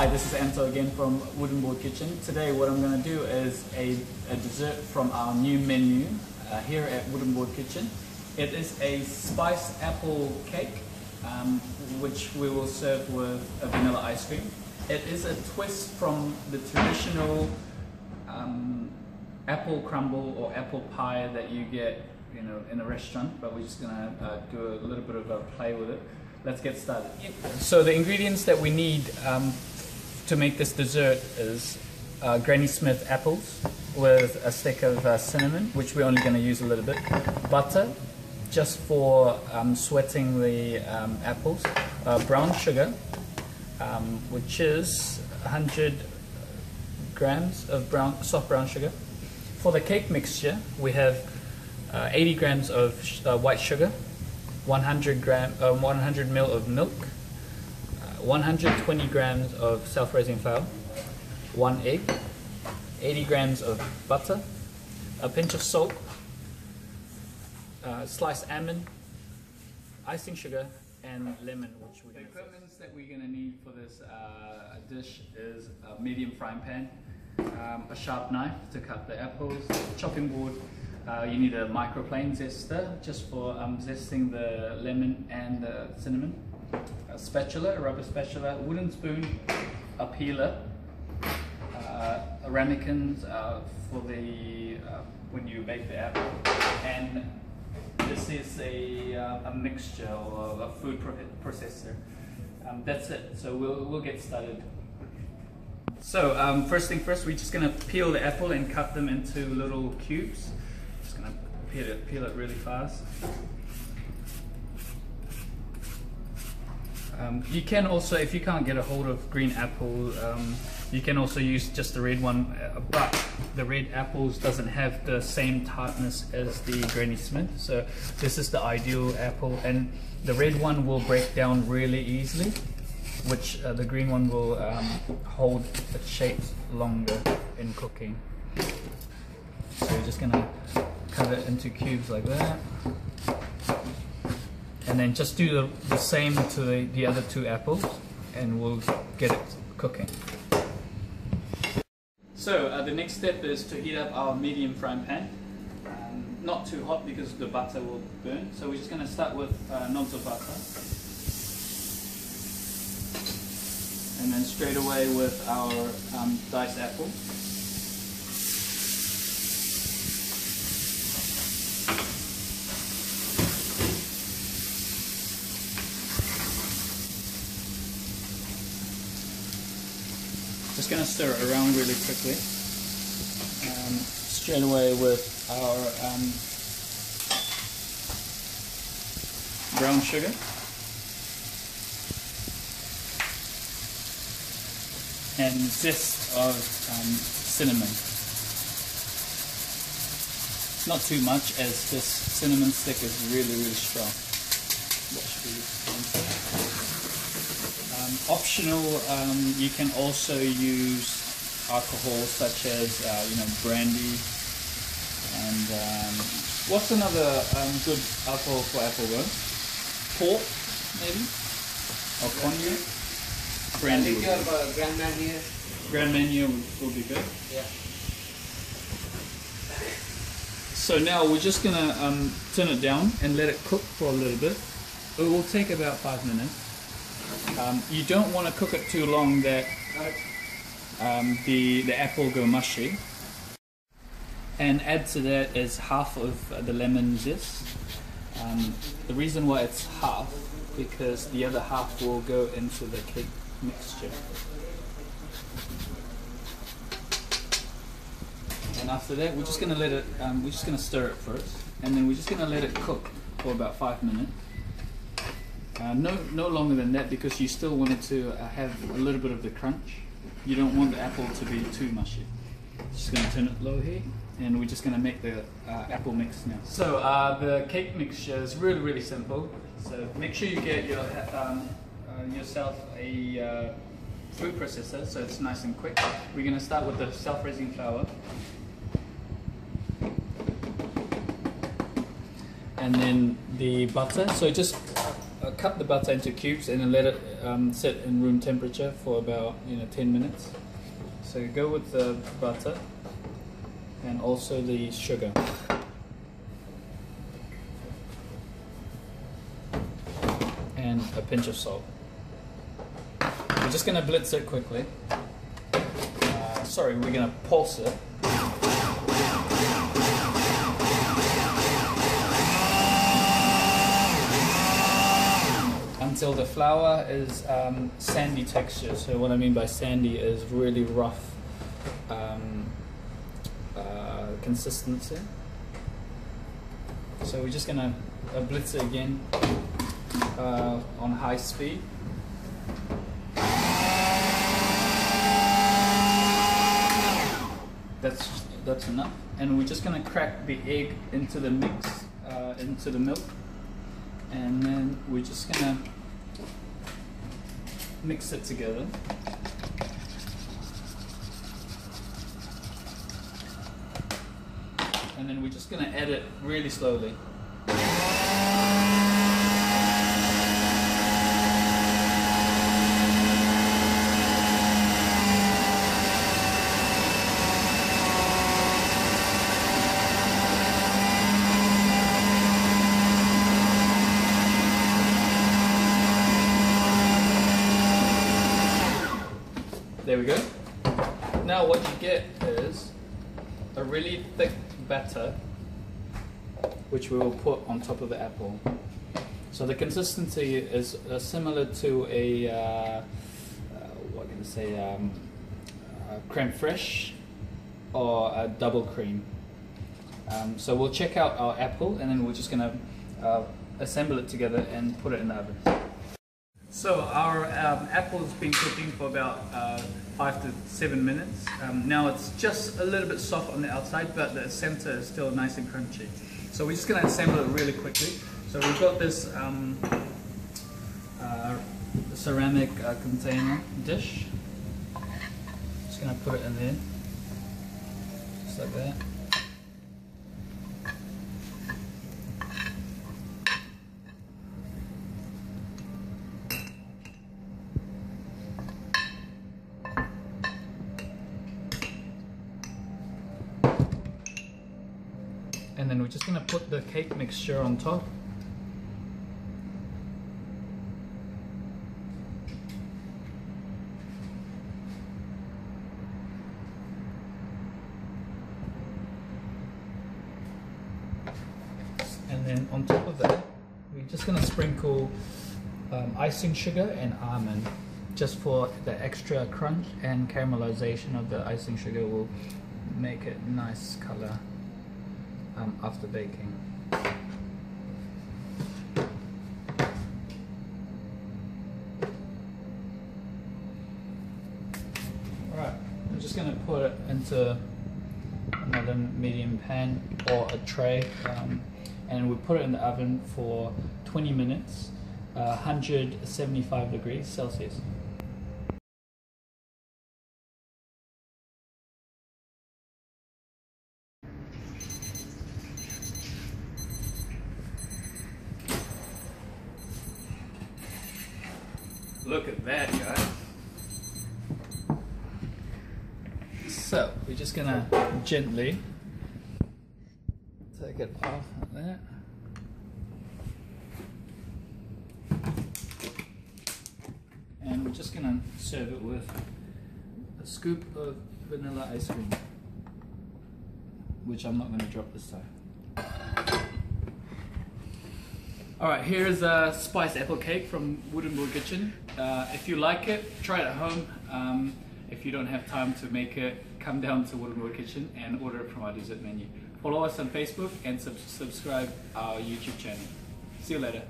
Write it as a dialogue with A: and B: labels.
A: Hi, this is Anto again from Wooden Board Kitchen. Today what I'm going to do is a dessert from our new menu here at Wooden Board Kitchen. It is a spiced apple cake which we will serve with a vanilla ice cream. It is a twist from the traditional apple crumble or apple pie that you get in a restaurant, but we're just going to do a little bit of a play with it. Let's get started. So the ingredients that we need to make this dessert is Granny Smith apples with a stick of cinnamon, which we're only going to use a little bit, butter just for sweating the apples, brown sugar, which is 100 grams of soft brown sugar. For the cake mixture, we have 80 grams of white sugar, 100 ml of milk, 120 grams of self-raising flour, 1 egg, 80 grams of butter, a pinch of salt, sliced almond, icing sugar, and lemon. Which the equipment that we're going to need for this dish is a medium frying pan, a sharp knife to cut the apples, chopping board. You need a microplane zester just for zesting the lemon and the cinnamon, a spatula, a rubber spatula, a wooden spoon, a peeler, ramekins for the when you bake the apple, and this is a mixture or a food processor. That's it. So we'll get started. So first thing first, we're just going to peel the apple and cut them into little cubes. Just going to peel it really fast. You can also, if you can't get a hold of green apple, you can also use just the red one, but the red apples doesn't have the same tartness as the Granny Smith, so this is the ideal apple, and the red one will break down really easily, which the green one will hold its shape longer in cooking. So we're just going to cut it into cubes like that. And then just do the same to the other two apples, and we'll get it cooking. So the next step is to heat up our medium frying pan. Not too hot because the butter will burn. So we're just going to start with knobs of butter. And then straight away with our diced apple. Just going to stir it around really quickly. Straight away with our brown sugar. And zest of cinnamon. Not too much, as this cinnamon stick is really strong. Optional, you can also use alcohol such as brandy, and what's another good alcohol for apple bone? Port, maybe, or cognac. Brandy. I think Grand Marnier. Grand Marnier will be good. Yeah. So now we're just gonna turn it down and let it cook for a little bit. It will take about 5 minutes. You don't want to cook it too long that the apple go mushy. And add to that is half of the lemon zest. The reason why it's half, because the other half will go into the cake mixture. And after that, we're just going to let it. We're just going to stir it first, and then we're just going to let it cook for about 5 minutes. No longer than that, because you still want it to have a little bit of the crunch. You don't want the apple to be too mushy. Just going to turn it low here, and we're just going to make the apple mix now. So the cake mixture is really simple. So make sure you get yourself a food processor, so it's nice and quick. We're going to start with the self-raising flour. And then the butter. So just cut the butter into cubes and then let it sit in room temperature for about 10 minutes. So go with the butter and also the sugar. And a pinch of salt. We're just going to blitz it quickly. Sorry, we're going to pulse it. Until the flour is sandy texture. So what I mean by sandy is really rough consistency. So we're just going to blitz it again on high speed. That's enough. And we're just going to crack the egg into the mix, into the milk. And then we're just going to mix it together. And then we're just going to add it really slowly. There we go. Now what you get is a really thick batter, which we will put on top of the apple. So the consistency is similar to a what can I say, a creme fraiche or a double cream. So we'll check out our apple, and then we're just going to assemble it together and put it in the oven. So our apple has been cooking for about 5 to 7 minutes. Now it's just a little bit soft on the outside, but the center is still nice and crunchy. So we're just going to assemble it really quickly. So we've got this ceramic container dish. Just going to put it in there, just like that. And then we're just going to put the cake mixture on top. And then on top of that, we're just going to sprinkle icing sugar and almond, just for the extra crunch, and caramelization of the icing sugar will make it nice color after baking. Alright, I'm just going to put it into another medium pan or a tray, and we put it in the oven for 20 minutes, 175 degrees Celsius. Look at that, guys. So we're just gonna gently take it off like that. And we're just gonna serve it with a scoop of vanilla ice cream, which I'm not gonna drop this time. Alright, here's a spiced apple cake from Wooden Board Kitchen. If you like it, try it at home. If you don't have time to make it, come down to Wooden Board Kitchen and order it from our dessert menu. Follow us on Facebook and subscribe our YouTube channel. See you later.